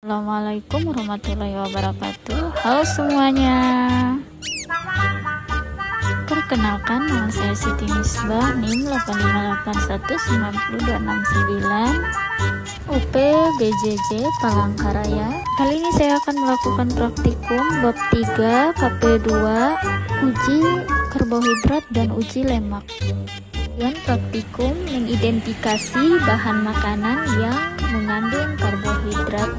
Assalamualaikum warahmatullahi wabarakatuh. Halo semuanya. Perkenalkan, nama saya Siti Misbah, NIM 858190269, UP BJJ Palangkaraya. Kali ini saya akan melakukan praktikum bab 3 KP2, uji karbohidrat dan uji lemak. Dan praktikum mengidentifikasi bahan makanan yang mengandung karbohidrat.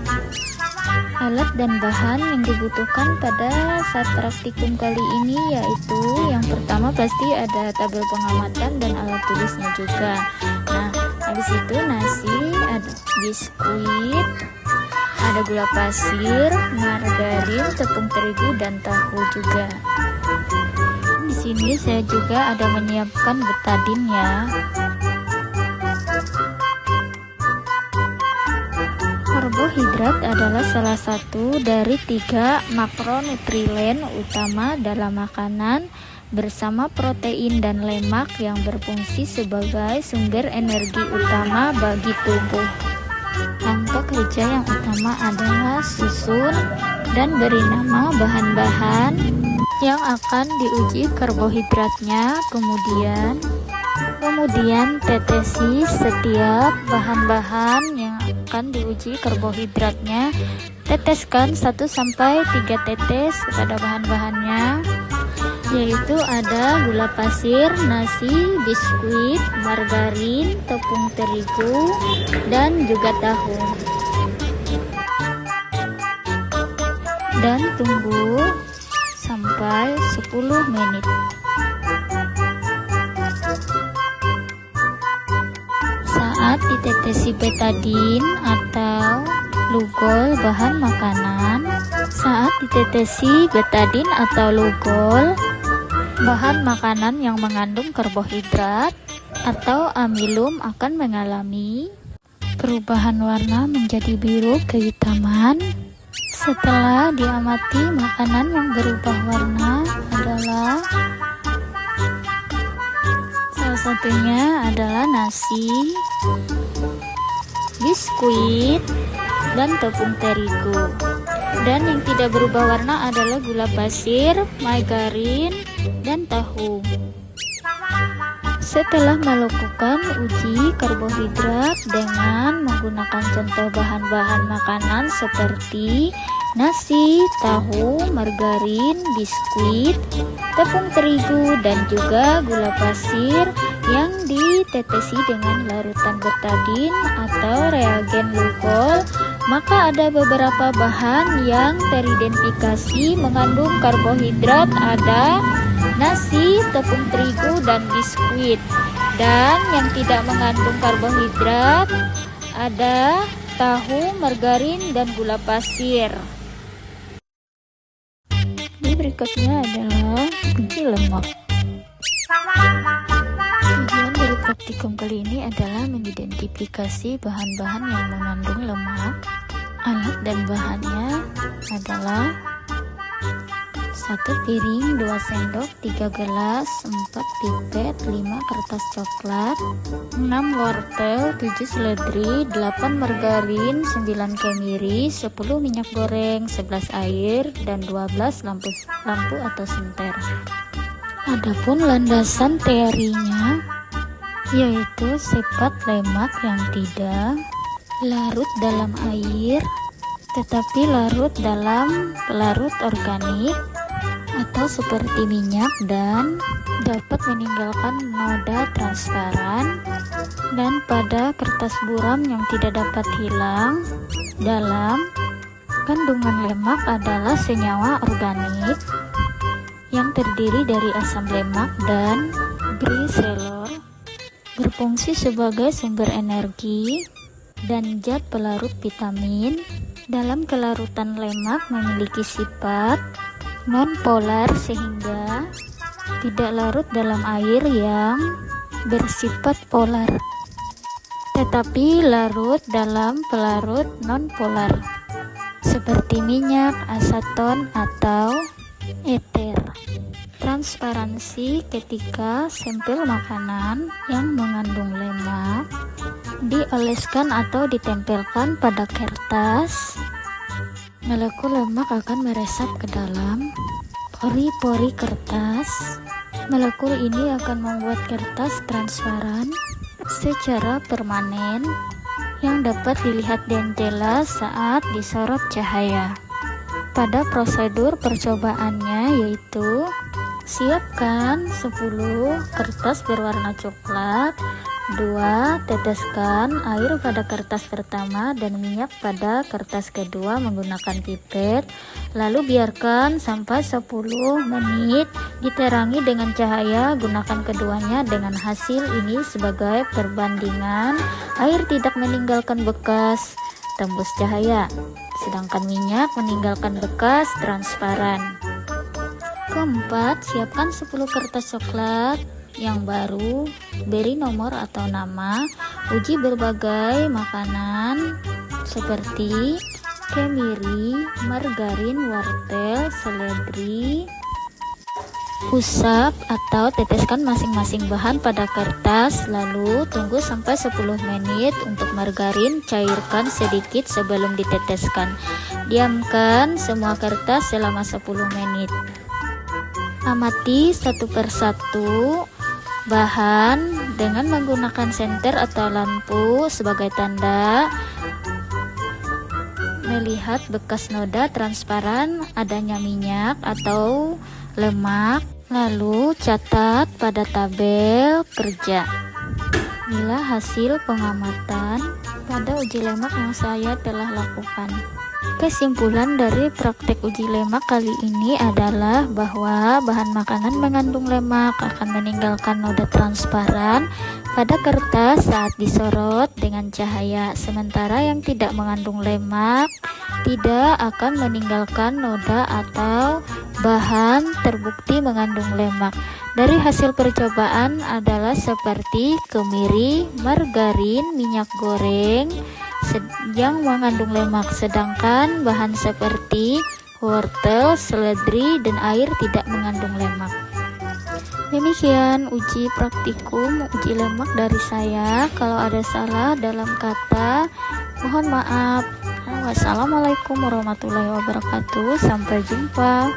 Alat dan bahan yang dibutuhkan pada saat praktikum kali ini yaitu yang pertama pasti ada tabel pengamatan dan alat tulisnya juga. Nah, habis itu nasi, ada biskuit, ada gula pasir, margarin, tepung terigu dan tahu juga. Di sini saya juga ada menyiapkan betadin ya. Karbohidrat adalah salah satu dari 3 makronutrien utama dalam makanan bersama protein dan lemak yang berfungsi sebagai sumber energi utama bagi tubuh. Langkah kerja yang utama adalah susun dan beri nama bahan-bahan yang akan diuji karbohidratnya, kemudian tetesi setiap bahan-bahan yang akan diuji karbohidratnya. Teteskan 1-3 tetes kepada bahan-bahannya, yaitu ada gula pasir, nasi, biskuit, margarin, tepung terigu, dan juga tahu. Dan tunggu sampai 10 menit. Saat ditetesi betadin atau lugol bahan makanan, bahan makanan yang mengandung karbohidrat atau amilum akan mengalami perubahan warna menjadi biru kehitaman. Setelah diamati, makanan yang berubah warna adalah salah satunya adalah nasi, biskuit, dan tepung terigu. Dan yang tidak berubah warna adalah gula pasir, margarin, dan tahu. Setelah melakukan uji karbohidrat dengan menggunakan contoh bahan-bahan makanan seperti nasi, tahu, margarin, biskuit, tepung terigu, dan juga gula pasir yang ditetesi dengan larutan betadin atau reagen lugol, maka ada beberapa bahan yang teridentifikasi mengandung karbohidrat, ada nasi, tepung terigu, dan biskuit. Dan yang tidak mengandung karbohidrat ada tahu, margarin, dan gula pasir. Ini berikutnya adalah uji lemak. Tujuan dari praktikum kali ini adalah mengidentifikasi bahan-bahan yang mengandung lemak. Alat dan bahannya adalah 1 piring, 2 sendok, 3 gelas, 4 pipet, 5 kertas coklat, 6 wortel, 7 seledri, 8 margarin, 9 kemiri, 10 minyak goreng, 11 air, dan 12 lampu atau senter. Adapun landasan teorinya yaitu sifat lemak yang tidak larut dalam air tetapi larut dalam pelarut organik atau seperti minyak dan dapat meninggalkan noda transparan, dan pada kertas buram yang tidak dapat hilang. Dalam kandungan lemak adalah senyawa organik yang terdiri dari asam lemak dan gliserol, berfungsi sebagai sumber energi dan zat pelarut vitamin. Dalam kelarutan lemak memiliki sifat non-polar sehingga tidak larut dalam air yang bersifat polar, tetapi larut dalam pelarut non-polar seperti minyak, aseton, atau eter. Transparansi ketika sampel makanan yang mengandung lemak dioleskan atau ditempelkan pada kertas Molekul lemak akan meresap ke dalam pori-pori kertas. Molekul ini akan membuat kertas transparan secara permanen yang dapat dilihat dengan jelas saat disorot cahaya. Pada prosedur percobaannya yaitu siapkan 10 kertas berwarna coklat, 2. Teteskan air pada kertas pertama dan minyak pada kertas kedua menggunakan pipet, lalu biarkan sampai 10 menit diterangi dengan cahaya. Gunakan keduanya dengan hasil ini sebagai perbandingan. Air tidak meninggalkan bekas tembus cahaya, sedangkan minyak meninggalkan bekas transparan. Keempat, siapkan 10 kertas coklat yang baru, beri nomor atau nama, uji berbagai makanan seperti kemiri, margarin, wortel, seledri, usap atau teteskan masing-masing bahan pada kertas, lalu tunggu sampai 10 menit. Untuk margarin, cairkan sedikit sebelum diteteskan. Diamkan semua kertas selama 10 menit. Amati satu persatu bahan dengan menggunakan senter atau lampu sebagai tanda. Melihat bekas noda transparan, adanya minyak atau lemak, lalu catat pada tabel kerja. Inilah hasil pengamatan pada uji lemak yang saya telah lakukan. Kesimpulan dari praktek uji lemak kali ini adalah bahwa bahan makanan mengandung lemak akan meninggalkan noda transparan pada kertas saat disorot dengan cahaya, sementara yang tidak mengandung lemak tidak akan meninggalkan noda atau bahan terbukti mengandung lemak. Dari hasil percobaan adalah seperti kemiri, margarin, minyak goreng yang mengandung lemak, sedangkan bahan seperti wortel, seledri, dan air tidak mengandung lemak. Demikian uji praktikum uji lemak dari saya. Kalau ada salah dalam kata, mohon maaf. Wassalamualaikum warahmatullahi wabarakatuh. Sampai jumpa.